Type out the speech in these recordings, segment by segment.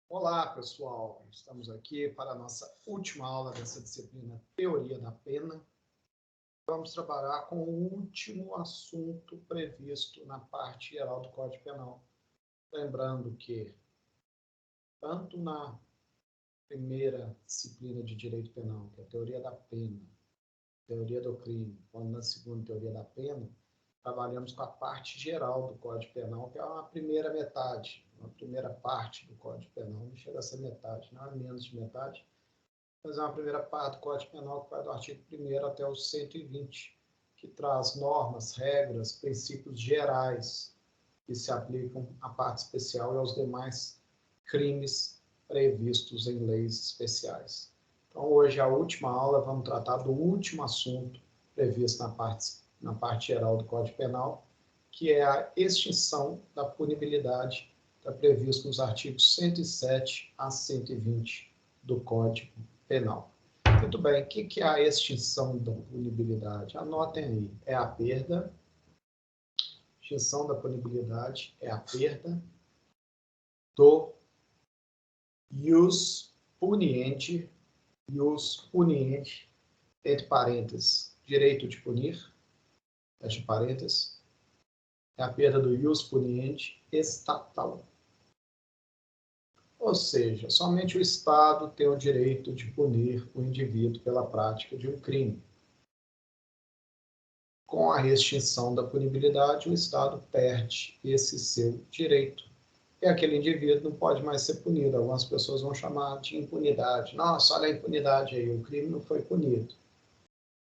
Olá, pessoal! Estamos aqui para a nossa última aula dessa disciplina Teoria da Pena. Vamos trabalhar com o último assunto previsto na parte geral do Código Penal. Lembrando que, tanto na primeira disciplina de Direito Penal, que é a Teoria da Pena, Teoria do Crime, quanto na segunda Teoria da Pena, trabalhamos com a parte geral do Código Penal, que é uma primeira metade, uma primeira parte do Código Penal. Não chega a ser metade, não é menos de metade, mas é uma primeira parte do Código Penal que vai do artigo 1º até o 120, que traz normas, regras, princípios gerais que se aplicam à parte especial e aos demais crimes previstos em leis especiais. Então, hoje, a última aula, vamos tratar do último assunto previsto na parte geral do Código Penal, que é a extinção da punibilidade, está previsto nos artigos 107 a 120 do Código Penal. Muito bem, o que é a extinção da punibilidade? Anotem aí, é a perda. Extinção da punibilidade é a perda do ius puniendi, entre parênteses, direito de punir, fecha parênteses, é a perda do ius puniendi estatal. Ou seja, somente o Estado tem o direito de punir o indivíduo pela prática de um crime. Com a extinção da punibilidade, o Estado perde esse seu direito. E aquele indivíduo não pode mais ser punido. Algumas pessoas vão chamar de impunidade. Nossa, olha a impunidade aí, o crime não foi punido.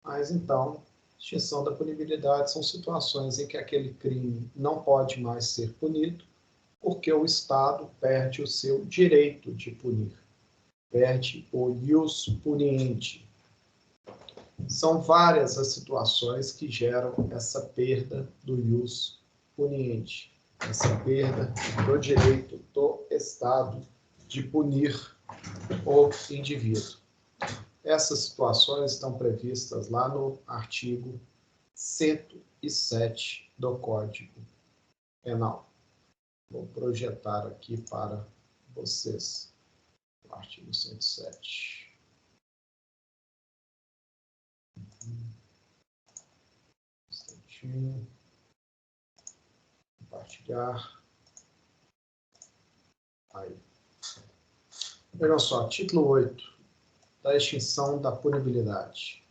Mas então, extinção da punibilidade são situações em que aquele crime não pode mais ser punido, porque o Estado perde o seu direito de punir. Perde o ius puniendi. São várias as situações que geram essa perda do ius puniendi, essa perda do direito do Estado de punir o indivíduo. Essas situações estão previstas lá no artigo 107 do Código Penal. Vou projetar aqui para vocês o artigo 107. Compartilhar. Aí. Vejam só, título 8, da extinção da punibilidade.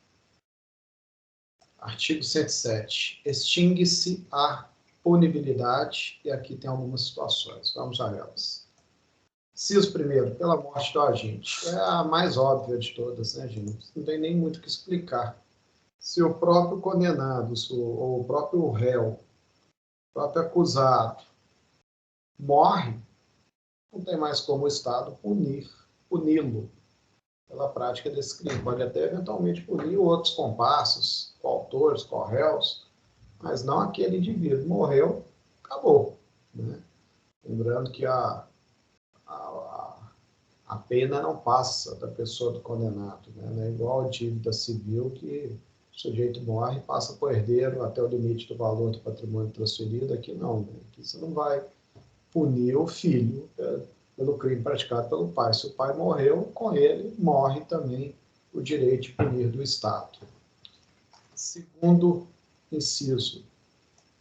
Artigo 107. Extingue-se a punibilidade, e aqui tem algumas situações. Vamos a elas. Inciso primeiro, pela morte do agente. É a mais óbvia de todas, né, gente? Não tem nem muito o que explicar. Se o próprio condenado, ou o próprio réu, o próprio acusado, morre, não tem mais como o Estado puni-lo pela prática desse crime. Pode até eventualmente punir outros comparsas, coautores, corréus, mas não aquele indivíduo. Morreu, acabou. Né? Lembrando que a pena não passa da pessoa do condenado. Né? Não é igual a dívida civil, que o sujeito morre e passa para o herdeiro até o limite do valor do patrimônio transferido. Aqui não. Né? Aqui você não vai punir o filho pelo crime praticado pelo pai. Se o pai morreu, com ele morre também o direito de punir do Estado. Segundo inciso,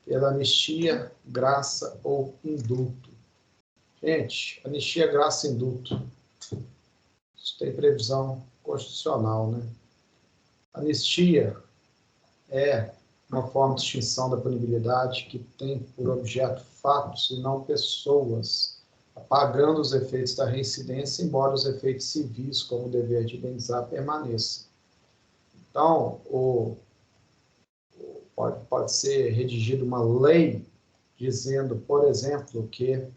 pela anistia, graça ou indulto. Gente, anistia, graça e indulto. Isso tem previsão constitucional, né? Anistia é uma forma de extinção da punibilidade que tem por objeto fatos e não pessoas, apagando os efeitos da reincidência, embora os efeitos civis, como o dever de indenizar, permaneçam. Então, pode ser redigida uma lei dizendo, por exemplo, que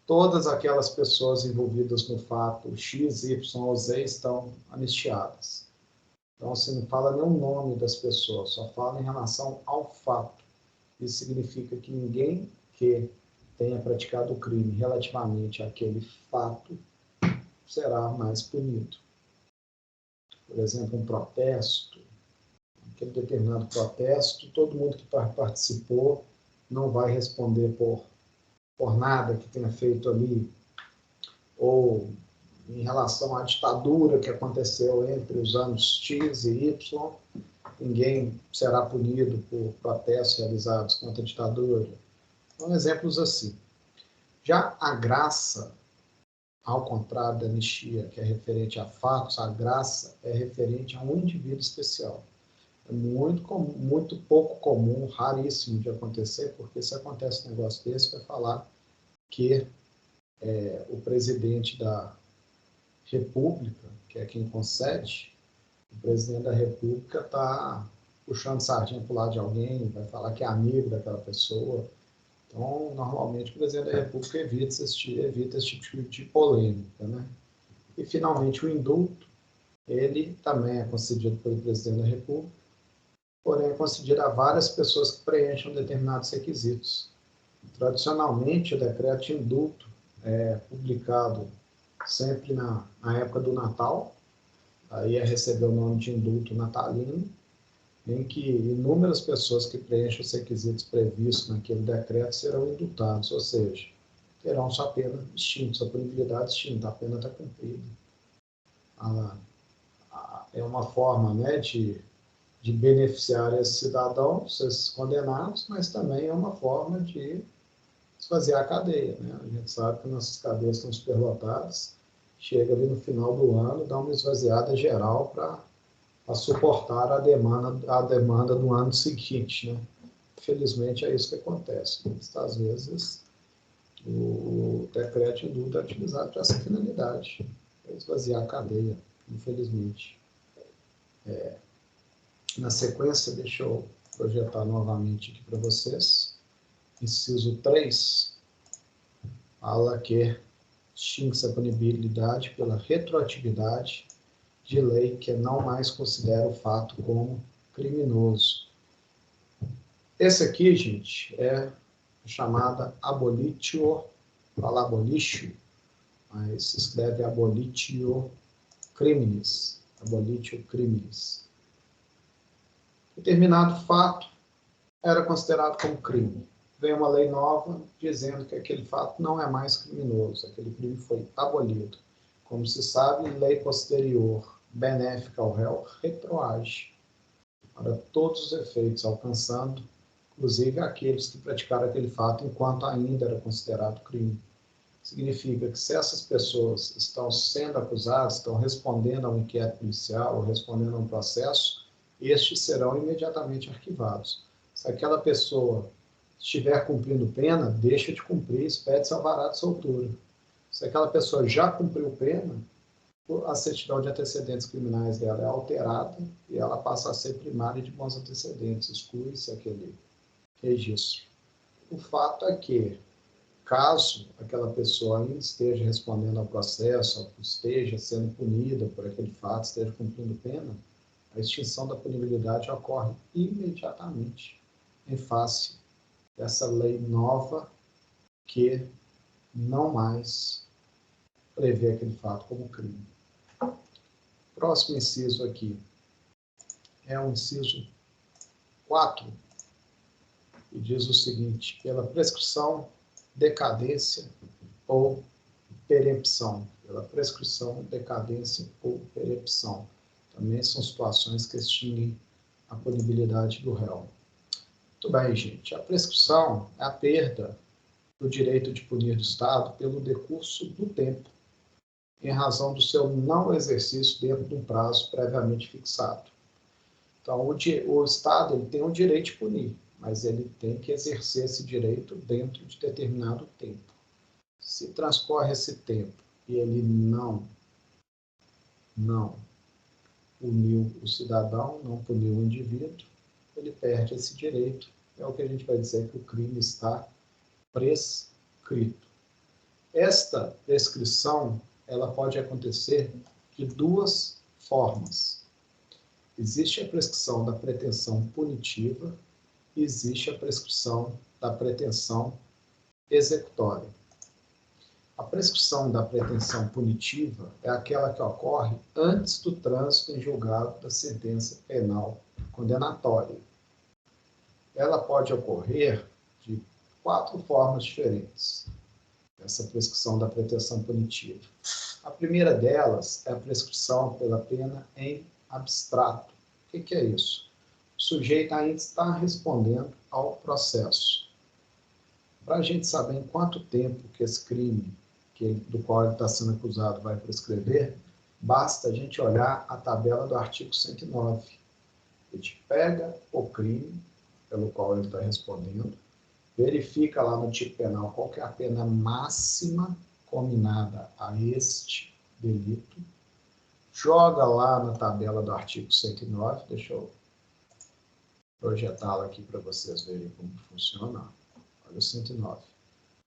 todas aquelas pessoas envolvidas no fato X, Y ou Z estão anistiadas. Então, você não fala nem o nome das pessoas, só fala em relação ao fato. Isso significa que ninguém que tenha praticado o crime relativamente àquele fato será mais punido. Por exemplo, um protesto, aquele determinado protesto, todo mundo que participou não vai responder por nada que tenha feito ali ou em relação à ditadura que aconteceu entre os anos X e Y, ninguém será punido por protestos realizados contra a ditadura. São exemplos assim. Já a graça, ao contrário da anistia, que é referente a fatos, a graça é referente a um indivíduo especial. É muito pouco comum, raríssimo de acontecer, porque se acontece um negócio desse, vai falar que o presidente da República, que é quem concede, o presidente da República está puxando sardinha para o lado de alguém, vai falar que é amigo daquela pessoa. Então, normalmente, o presidente da República evita esse tipo de polêmica, né? E, finalmente, o indulto, ele também é concedido pelo presidente da República, porém é concedido a várias pessoas que preencham determinados requisitos. Tradicionalmente, o decreto de indulto é publicado sempre na época do Natal, aí é receber o nome de indulto natalino, em que inúmeras pessoas que preenchem os requisitos previstos naquele decreto serão indultados, ou seja, terão sua pena extinta, sua punibilidade extinta, a pena está cumprida. É uma forma, né, de beneficiar esses cidadãos, esses condenados, mas também é uma forma de esvaziar a cadeia, né? A gente sabe que nossas cadeias estão superlotadas, chega ali no final do ano, dá uma esvaziada geral para suportar a demanda do ano seguinte, né? Infelizmente é isso que acontece. Muitas vezes o decreto de indulto é utilizado para essa finalidade, para esvaziar a cadeia, infelizmente. Na sequência, deixa eu projetar novamente aqui para vocês. Inciso 3 fala que extingue-se a punibilidade pela retroatividade de lei que não mais considera o fato como criminoso. Esse aqui, gente, é chamada abolitio, fala abolitio, mas se escreve abolitio criminis, abolitio criminis. Determinado fato era considerado como crime. Vem uma lei nova dizendo que aquele fato não é mais criminoso, aquele crime foi abolido. Como se sabe, lei posterior benéfica ao réu retroage para todos os efeitos, alcançando, inclusive, aqueles que praticaram aquele fato enquanto ainda era considerado crime. Significa que se essas pessoas estão sendo acusadas, estão respondendo a um inquérito policial ou respondendo a um processo, estes serão imediatamente arquivados. Se aquela pessoa estiver cumprindo pena, deixa de cumprir, expede-se alvará de soltura. Se aquela pessoa já cumpriu pena, a certidão de antecedentes criminais dela é alterada e ela passa a ser primária de bons antecedentes, exclui-se aquele registro. O fato é que, caso aquela pessoa ainda esteja respondendo ao processo, esteja sendo punida por aquele fato, esteja cumprindo pena, a extinção da punibilidade ocorre imediatamente em face dessa lei nova que não mais prevê aquele fato como crime. Próximo inciso aqui é o inciso 4, e diz o seguinte: pela prescrição, decadência ou perempção. Pela prescrição, decadência ou perempção. Também são situações que extinguem a punibilidade do réu. Muito bem, gente. A prescrição é a perda do direito de punir do Estado pelo decurso do tempo, em razão do seu não exercício dentro de um prazo previamente fixado. Então, o Estado ele tem o direito de punir, mas ele tem que exercer esse direito dentro de determinado tempo. Se transcorre esse tempo e ele não puniu o cidadão, não puniu o indivíduo, ele perde esse direito. É o que a gente vai dizer que o crime está prescrito. Esta prescrição ela pode acontecer de duas formas. Existe a prescrição da pretensão punitiva e existe a prescrição da pretensão executória. A prescrição da pretensão punitiva é aquela que ocorre antes do trânsito em julgado da sentença penal condenatória. Ela pode ocorrer de 4 formas diferentes. essa prescrição da pretensão punitiva. A primeira delas é a prescrição pela pena em abstrato. O que é isso? O sujeito ainda está respondendo ao processo. Para a gente saber em quanto tempo que esse crime do qual ele está sendo acusado vai prescrever, basta a gente olhar a tabela do artigo 109. A gente pega o crime pelo qual ele está respondendo, verifica lá no tipo penal qual que é a pena máxima combinada a este delito, joga lá na tabela do artigo 109, deixa eu projetá-la aqui para vocês verem como funciona. Olha o 109.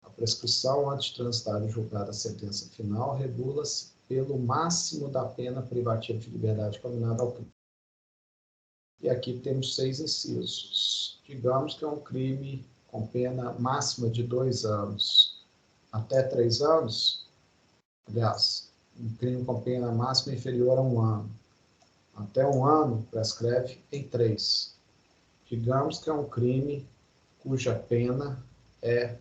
A prescrição antes de transitar e julgada a sentença final regula-se pelo máximo da pena privativa de liberdade combinada ao crime. E aqui temos 6 incisos. Digamos que é um crime com pena máxima de 2 anos até 3 anos, aliás, um crime com pena máxima inferior a 1 ano. Até 1 ano prescreve em 3. Digamos que é um crime cuja pena é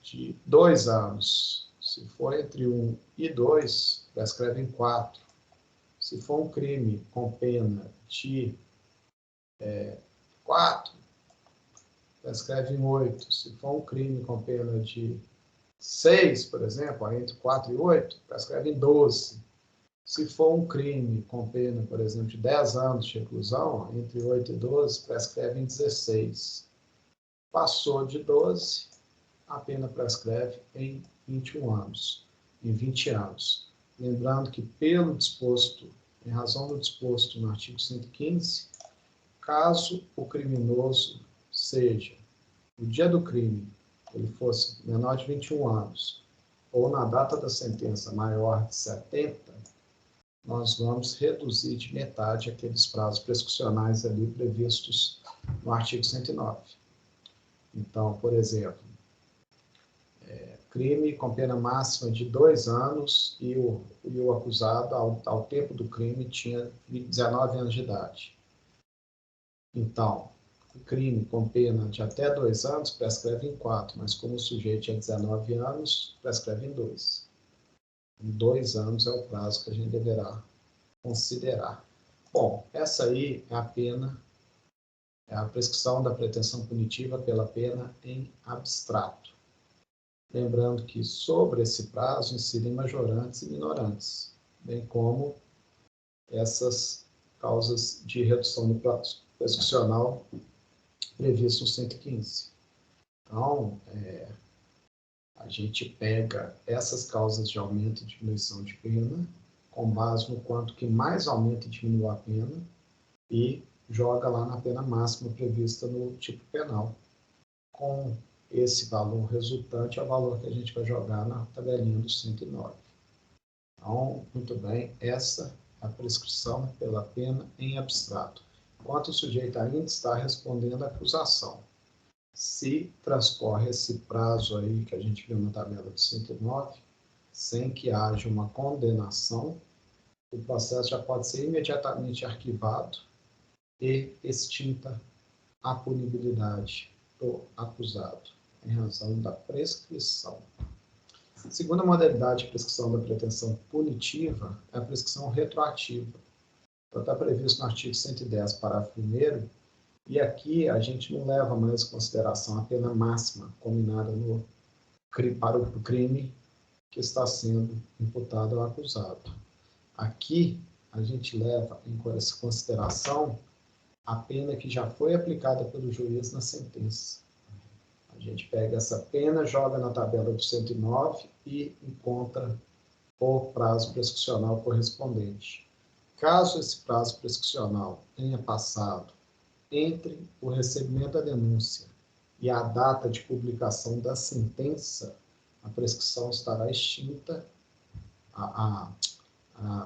de 2 anos. Se for entre 1 e 2, prescreve em 4. Se for um crime com pena de 4, prescreve em 8. Se for um crime com pena de 6, por exemplo, entre 4 e 8, prescreve em 12. Se for um crime com pena, por exemplo, de 10 anos de reclusão, entre 8 e 12, prescreve em 16. Passou de 12, a pena prescreve em 21 anos, em 20 anos. Lembrando que, pelo disposto, em razão do disposto no artigo 115, caso o criminoso seja, no dia do crime, ele fosse menor de 21 anos, ou na data da sentença maior de 70, nós vamos reduzir de metade aqueles prazos prescricionais ali previstos no artigo 109. Então, por exemplo, crime com pena máxima de 2 anos e o acusado, ao tempo do crime, tinha 19 anos de idade. Então, o crime com pena de até 2 anos prescreve em 4, mas como o sujeito tinha 19 anos, prescreve em 2. Em 2 anos é o prazo que a gente deverá considerar. Bom, essa aí é a pena, é a prescrição da pretensão punitiva pela pena em abstrato. Lembrando que sobre esse prazo incidem majorantes e minorantes, bem como essas causas de redução do prazo prescricional previsto no 115. Então, a gente pega essas causas de aumento e diminuição de pena, com base no quanto que mais aumenta e diminui a pena, e joga lá na pena máxima prevista no tipo penal. Com esse valor resultante é o valor que a gente vai jogar na tabelinha do 109. Então, muito bem, essa é a prescrição pela pena em abstrato. Enquanto o sujeito ainda está respondendo à acusação. Se transcorre esse prazo aí que a gente viu na tabela do 109, sem que haja uma condenação, o processo já pode ser imediatamente arquivado e extinta a punibilidade do acusado, em razão da prescrição. A segunda modalidade de prescrição da pretensão punitiva é a prescrição retroativa. Então, está previsto no artigo 110, parágrafo 1º, e aqui a gente não leva mais em consideração a pena máxima combinada para o crime que está sendo imputado ao acusado. Aqui a gente leva em consideração a pena que já foi aplicada pelo juiz na sentença. A gente pega essa pena, joga na tabela do 109 e encontra o prazo prescricional correspondente. Caso esse prazo prescricional tenha passado entre o recebimento da denúncia e a data de publicação da sentença, a prescrição estará extinta, a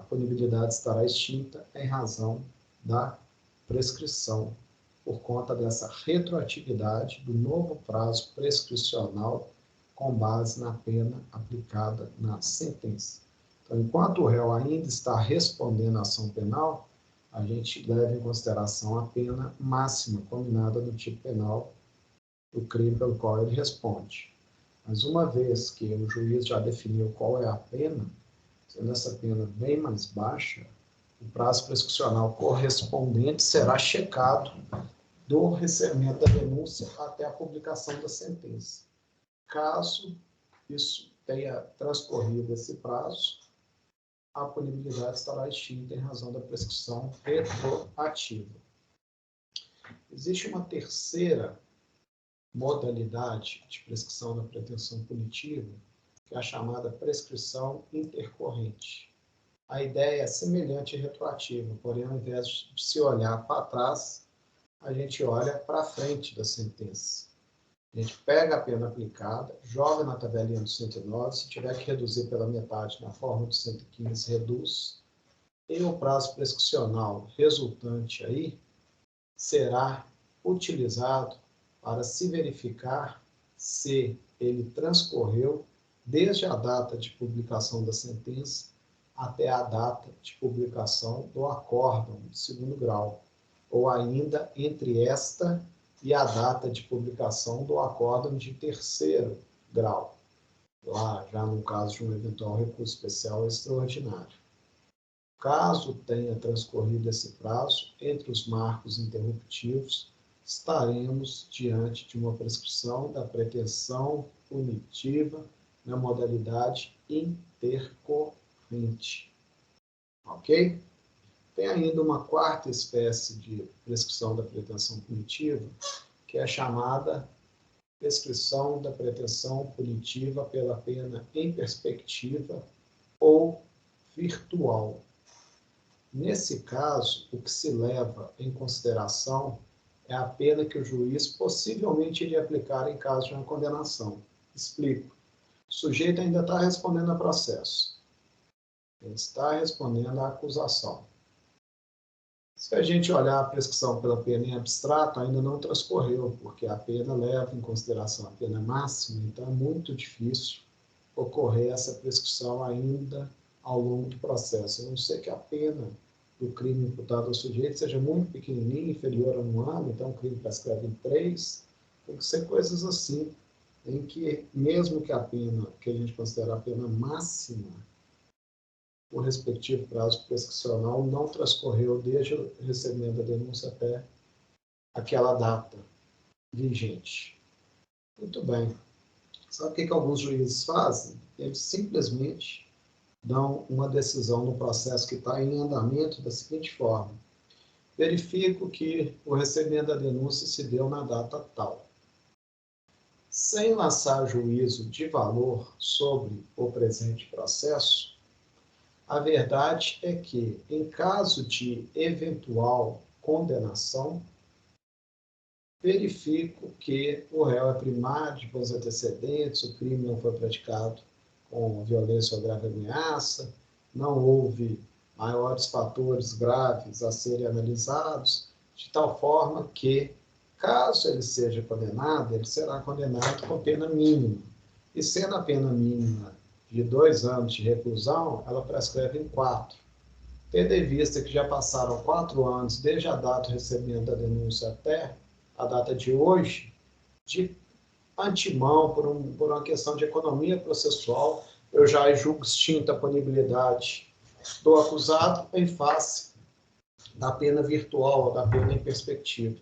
punibilidade estará extinta em razão da prescrição, por conta dessa retroatividade do novo prazo prescricional com base na pena aplicada na sentença. Então, enquanto o réu ainda está respondendo à ação penal, a gente leva em consideração a pena máxima combinada no tipo penal do crime pelo qual ele responde. Mas uma vez que o juiz já definiu qual é a pena, sendo essa pena bem mais baixa, o prazo prescricional correspondente será checado do recebimento da denúncia até a publicação da sentença. Caso isso tenha transcorrido esse prazo, a punibilidade estará extinta em razão da prescrição retroativa. Existe uma terceira modalidade de prescrição da pretensão punitiva, que é a chamada prescrição intercorrente. A ideia é semelhante e retroativa, porém, ao invés de se olhar para trás, a gente olha para frente da sentença. A gente pega a pena aplicada, joga na tabelinha do 109, se tiver que reduzir pela metade na forma do 115, reduz, e o prazo prescricional resultante aí será utilizado para se verificar se ele transcorreu desde a data de publicação da sentença até a data de publicação do acórdão de segundo grau, ou ainda entre esta e a data de publicação do acórdão de terceiro grau, lá já no caso de um eventual recurso especial extraordinário. Caso tenha transcorrido esse prazo, entre os marcos interruptivos, estaremos diante de uma prescrição da pretensão punitiva na modalidade intercorrente. Ok? Tem ainda uma quarta espécie de prescrição da pretensão punitiva, que é a chamada prescrição da pretensão punitiva pela pena em perspectiva ou virtual. Nesse caso, o que se leva em consideração é a pena que o juiz possivelmente iria aplicar em caso de uma condenação. Explico. O sujeito ainda está respondendo a processo. Ele está respondendo à acusação. Se a gente olhar a prescrição pela pena em abstrato, ainda não transcorreu, porque a pena leva em consideração a pena máxima, então é muito difícil ocorrer essa prescrição ainda ao longo do processo. A não ser que a pena do crime imputado ao sujeito seja muito pequenininha, inferior a 1 ano, então o crime prescreve em 3, tem que ser coisas assim, em que mesmo que a pena, que a gente considera a pena máxima, o respectivo prazo prescricional não transcorreu desde o recebimento da denúncia até aquela data vigente. Muito bem. Sabe o que alguns juízes fazem? Eles simplesmente dão uma decisão no processo que está em andamento da seguinte forma: verifico que o recebimento da denúncia se deu na data tal. Sem lançar juízo de valor sobre o presente processo, a verdade é que, em caso de eventual condenação, verifico que o réu é primário de bons antecedentes, o crime não foi praticado com violência ou grave ameaça, não houve maiores fatores graves a serem analisados, de tal forma que, caso ele seja condenado, ele será condenado com pena mínima. E sendo a pena mínima de 2 anos de reclusão, ela prescreve em 4. Tendo em vista que já passaram 4 anos desde a data do recebimento da denúncia até a data de hoje, de antemão, por uma questão de economia processual, eu já julgo extinta a punibilidade do acusado em face da pena virtual, da pena em perspectiva.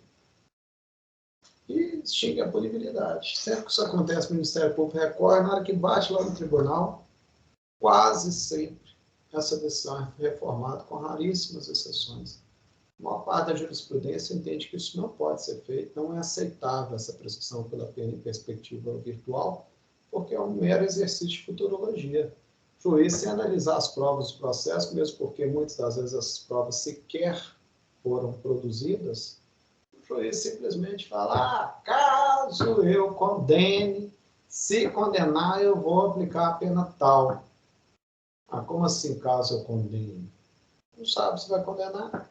E extingue a punibilidade. Sempre que isso acontece, o Ministério Público recorre, na hora que bate lá no tribunal, quase sempre essa decisão é reformada, com raríssimas exceções. A maior parte da jurisprudência entende que isso não pode ser feito, não é aceitável essa prescrição pela pena em perspectiva virtual, porque é um mero exercício de futurologia. O juiz, sem analisar as provas do processo, mesmo porque muitas das vezes as provas sequer foram produzidas, o juiz simplesmente fala: caso eu condene, se condenar eu vou aplicar a pena tal. Como assim, caso eu condene? Não sabe se vai condenar.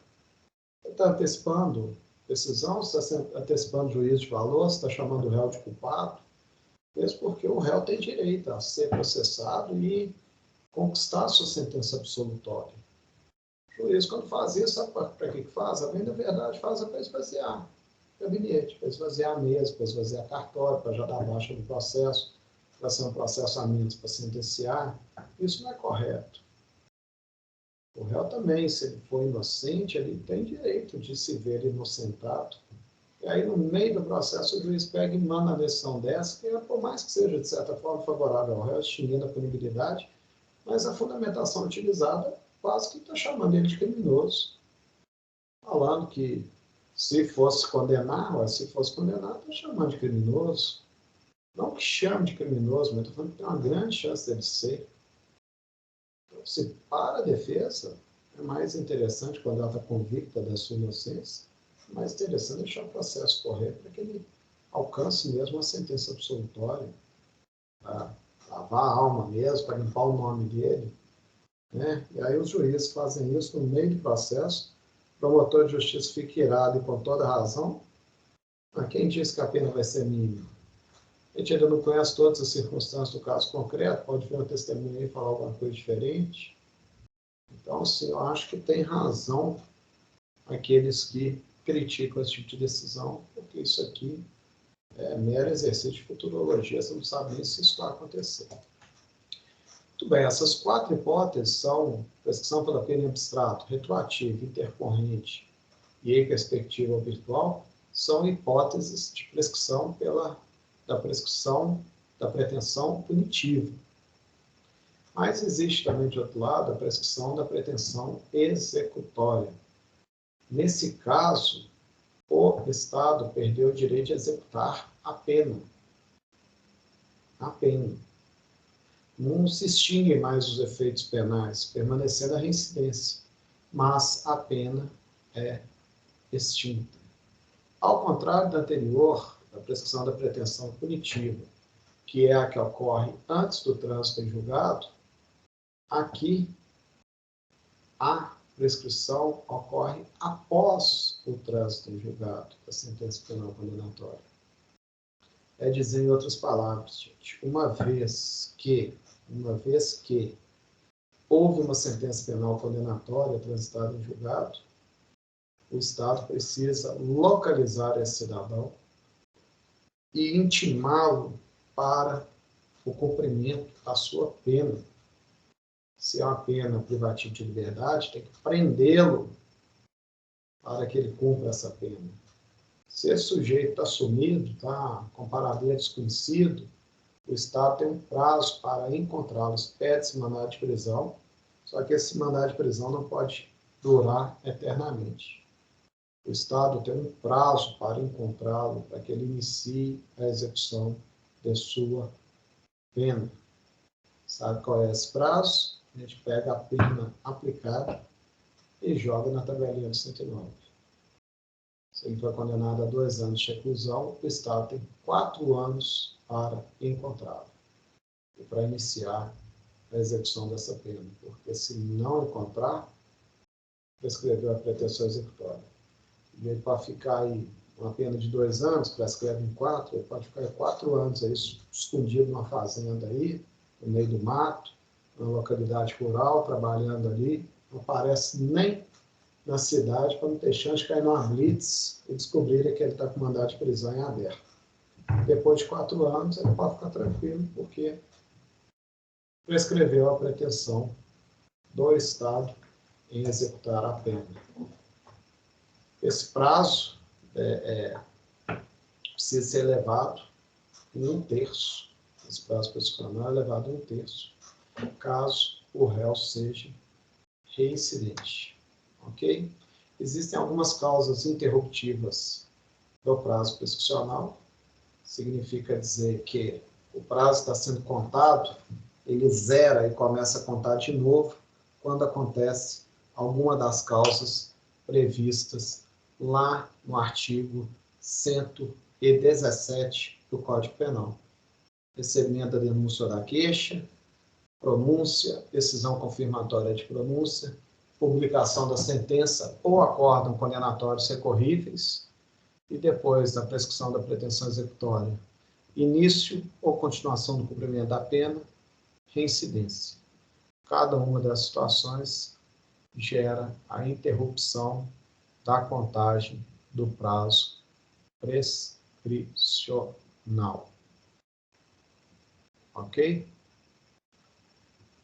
Você está antecipando decisão, você está antecipando juízo de valor, você está chamando o réu de culpado, mesmo porque o réu tem direito a ser processado e conquistar a sua sentença absolutória. O juiz, quando faz isso, sabe para que faz? A bem da verdade, faz para esvaziar o gabinete, para esvaziar a mesa, para esvaziar cartório, para já dar baixa no processo. para ser um processo a menos para sentenciar, isso não é correto. O réu também, se ele for inocente, ele tem direito de se ver inocentado. E aí, no meio do processo, o juiz pega e manda uma decisão dessa, que por mais que seja, de certa forma, favorável ao réu, extinguindo a punibilidade, mas a fundamentação utilizada quase que está chamando ele de criminoso. Falando que se fosse condenar, está chamando de criminoso. Não que chame de criminoso, mas estou falando que tem uma grande chance dele ser. Então, se para a defesa, é mais interessante quando ela está convicta da sua inocência, é mais interessante deixar o processo correr para que ele alcance mesmo uma sentença absolutória, para lavar a alma mesmo, para limpar o nome dele. Né? E aí os juízes fazem isso no meio do processo, o promotor de justiça fica irado e com toda razão. Mas quem diz que a pena vai ser mínima? A gente ainda não conhece todas as circunstâncias do caso concreto, pode vir uma testemunha e falar alguma coisa diferente. Então, assim, eu acho que tem razão aqueles que criticam esse tipo de decisão, porque isso aqui é mero exercício de futurologia, você não sabe nem se isso vai acontecer. Muito bem, essas 4 hipóteses são prescrição pela pena em abstrato, retroativo, intercorrente e em perspectiva virtual, são hipóteses de prescrição da pretensão punitiva. Mas existe também, de outro lado, a prescrição da pretensão executória. Nesse caso, o Estado perdeu o direito de executar a pena. A pena. Não se extinguem mais os efeitos penais, permanecendo a reincidência, mas a pena é extinta. Ao contrário da anterior, da prescrição da pretensão punitiva, que é a que ocorre antes do trânsito em julgado, aqui a prescrição ocorre após o trânsito em julgado da sentença penal condenatória. É dizer, em outras palavras, gente, uma vez que houve uma sentença penal condenatória transitada em julgado, o Estado precisa localizar esse cidadão e intimá-lo para o cumprimento da sua pena. Se é uma pena privativa de liberdade, tem que prendê-lo para que ele cumpra essa pena. Se esse sujeito está sumido, está com paradeiro desconhecido, o Estado tem um prazo para encontrá-los. Pede-se mandado de prisão, só que esse mandado de prisão não pode durar eternamente. O Estado tem um prazo para encontrá-lo, para que ele inicie a execução de sua pena. Sabe qual é esse prazo? A gente pega a pena aplicada e joga na tabelinha do 109. Se ele foi condenado a 2 anos de reclusão, o Estado tem 4 anos para encontrá-lo e para iniciar a execução dessa pena, porque se não encontrar, prescreveu a pretensão executória. E ele pode ficar aí uma pena de 2 anos, prescreve em 4, ele pode ficar 4 anos aí, escondido numa fazenda aí, no meio do mato, numa localidade rural, trabalhando ali, não aparece nem na cidade para não ter chance de cair numa blitz e descobrirem que ele está com mandado de prisão em aberto. Depois de 4 anos, ele pode ficar tranquilo, porque prescreveu a pretensão do Estado em executar a pena. Esse prazo precisa ser elevado em 1/3. Esse prazo prescricional é elevado em 1/3, caso o réu seja reincidente. Ok? Existem algumas causas interruptivas do prazo prescricional. Significa dizer que o prazo está sendo contado, ele zera e começa a contar de novo quando acontece alguma das causas previstas lá no artigo 117 do Código Penal. Recebimento da denúncia da queixa, pronúncia, decisão confirmatória de pronúncia, publicação da sentença ou acórdão condenatórios recorríveis e depois da prescrição da pretensão executória, início ou continuação do cumprimento da pena, reincidência. Cada uma das situações gera a interrupção da contagem do prazo prescricional. Ok?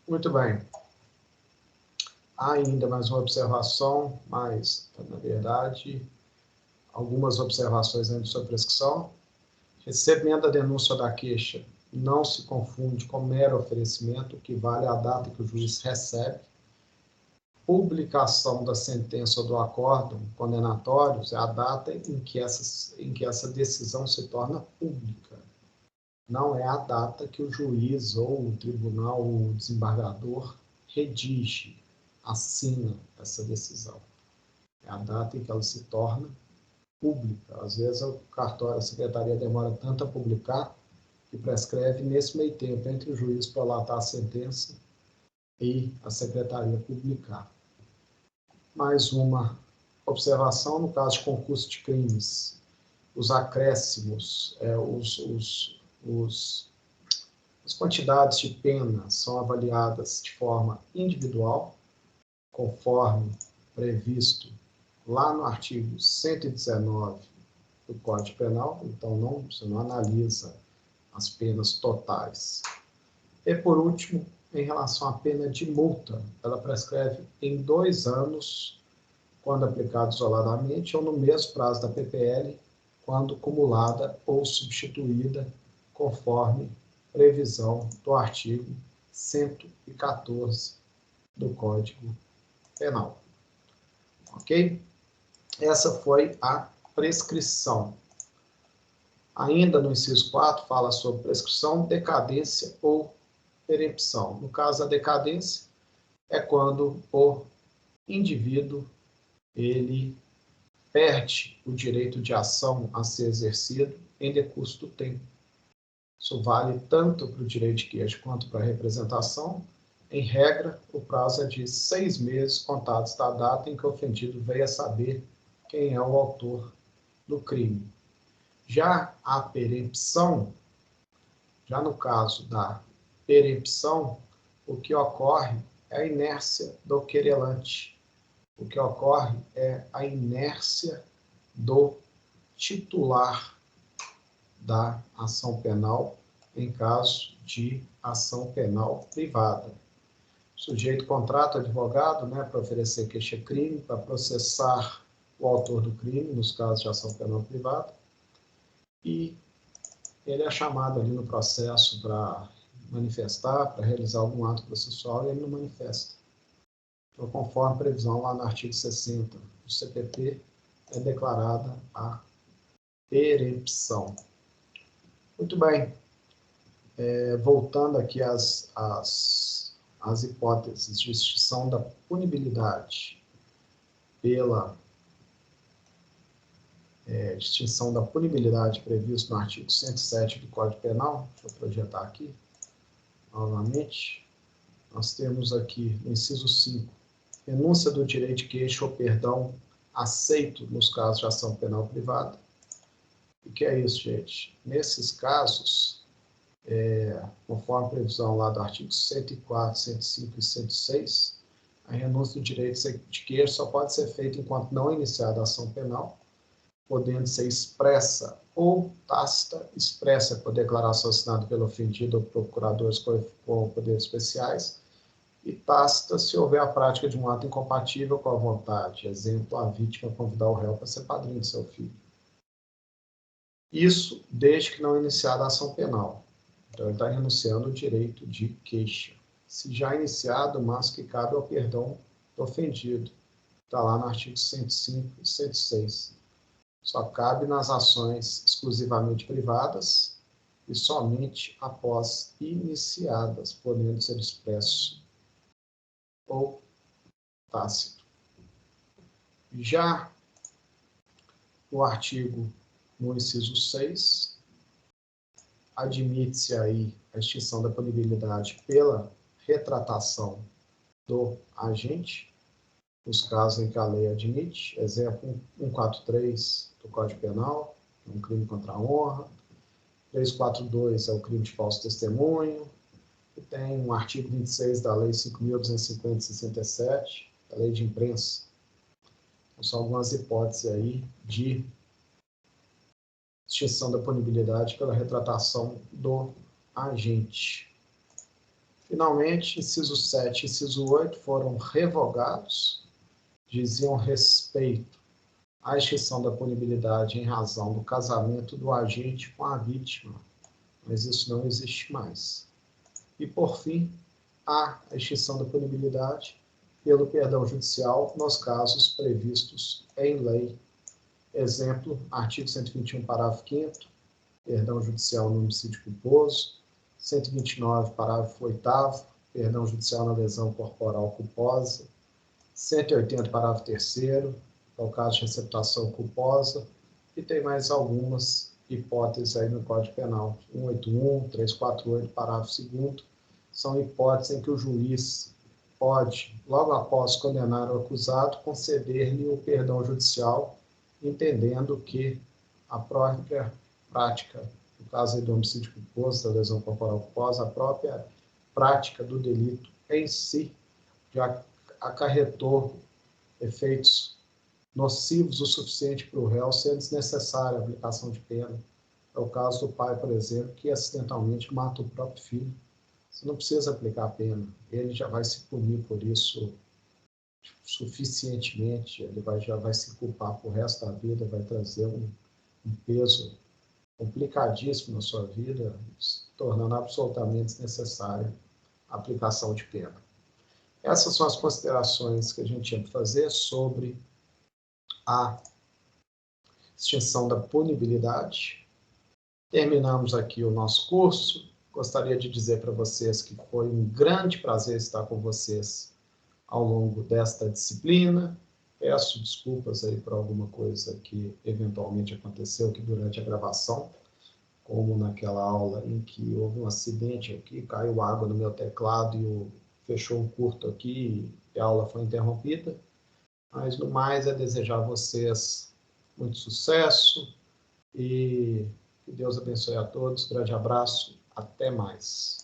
Muito bem. Há ainda mais uma observação, mas, na verdade, algumas observações ainda sobre prescrição. Recebimento da denúncia da queixa não se confunde com mero oferecimento, que vale a data que o juiz recebe. Publicação da sentença ou do acórdão condenatórios é a data em que essa decisão se torna pública. Não é a data que o juiz ou o tribunal, ou o desembargador redige, assina essa decisão. É a data em que ela se torna pública. Às vezes o cartório, a secretaria demora tanto a publicar que prescreve nesse meio tempo entre o juiz prolatar a sentença e a secretaria publicar. Mais uma observação no caso de concurso de crimes. Os acréscimos, as quantidades de pena são avaliadas de forma individual, conforme previsto lá no artigo 119 do Código Penal, então você não analisa as penas totais. E, por último, em relação à pena de multa, ela prescreve em 2 anos, quando aplicada isoladamente, ou no mesmo prazo da PPL, quando cumulada ou substituída, conforme previsão do artigo 114 do Código Penal. Ok? Essa foi a prescrição. Ainda no inciso 4, fala sobre prescrição, decadência ou perempção. No caso, a decadência é quando o indivíduo ele perde o direito de ação a ser exercido em decurso do tempo. Isso vale tanto para o direito de queixa quanto para a representação. Em regra, o prazo é de 6 meses contados da data em que o ofendido veio a saber quem é o autor do crime. Já a perempção, já no caso da perempção, o que ocorre é a inércia do querelante. O que ocorre é a inércia do titular da ação penal em caso de ação penal privada. O sujeito contrata advogado, para oferecer queixa-crime, para processar o autor do crime, nos casos de ação penal privada, e ele é chamado ali no processo para manifestar, para realizar algum ato processual, e ele não manifesta. Então, conforme a previsão lá no artigo 60 do CPP, é declarada a perempção. Muito bem. Voltando aqui às hipóteses de extinção da punibilidade pela extinção da punibilidade prevista no artigo 107 do Código Penal, deixa eu projetar aqui novamente, nós temos aqui no inciso 5, renúncia do direito de queixa ou perdão aceito nos casos de ação penal privada. O que é isso, gente? Nesses casos, conforme a previsão lá do artigo 104, 105 e 106, a renúncia do direito de queixa só pode ser feita enquanto não iniciada a ação penal, podendo ser expressa ou tácita, expressa por declaração assinada pelo ofendido ou procuradores com poderes especiais, e tácita se houver a prática de um ato incompatível com a vontade. Exemplo, a vítima convidar o réu para ser padrinho de seu filho. Isso desde que não iniciada a ação penal. Então, ele está renunciando o direito de queixa. Se já iniciado, mas que cabe ao perdão do ofendido. Está lá no artigo 105 e 106. Só cabe nas ações exclusivamente privadas e somente após iniciadas, podendo ser expresso ou tácito. Já o artigo, no inciso 6, admite-se aí a extinção da punibilidade pela retratação do agente, nos casos em que a lei admite, exemplo 143 do Código Penal, um crime contra a honra, 342 é o crime de falso testemunho, e tem um artigo 26 da Lei 5.250 de 67, da Lei de Imprensa. Então, são algumas hipóteses aí de extinção da punibilidade pela retratação do agente. Finalmente, inciso 7 e inciso 8 foram revogados, diziam respeito à extinção da punibilidade em razão do casamento do agente com a vítima, mas isso não existe mais. E, por fim, há a extinção da punibilidade pelo perdão judicial nos casos previstos em lei. Exemplo, artigo 121, parágrafo 5º, perdão judicial no homicídio culposo, 129, parágrafo 8º, perdão judicial na lesão corporal culposa, 180, parágrafo 3º, é o caso de receptação culposa, e tem mais algumas hipóteses aí no Código Penal, 181, 348, parágrafo 2º, são hipóteses em que o juiz pode, logo após condenar o acusado, conceder-lhe o perdão judicial, entendendo que a própria prática, no caso do homicídio culposo, da lesão corporal culposa, a própria prática do delito em si já acarretou efeitos nocivos o suficiente para o réu, sendo desnecessária a aplicação de pena. É o caso do pai, por exemplo, que acidentalmente mata o próprio filho. Você não precisa aplicar a pena, ele já vai se punir por isso suficientemente, ele já vai se culpar por resto da vida, vai trazer um peso complicadíssimo na sua vida, tornando absolutamente desnecessária a aplicação de pena. Essas são as considerações que a gente tinha que fazer sobre a extinção da punibilidade. Terminamos aqui o nosso curso. Gostaria de dizer para vocês que foi um grande prazer estar com vocês ao longo desta disciplina. Peço desculpas aí por alguma coisa que eventualmente aconteceu aqui durante a gravação, como naquela aula em que houve um acidente aqui, caiu água no meu teclado e fechou um curto aqui e a aula foi interrompida. Mas, no mais, é desejar a vocês muito sucesso e que Deus abençoe a todos. Grande abraço, até mais.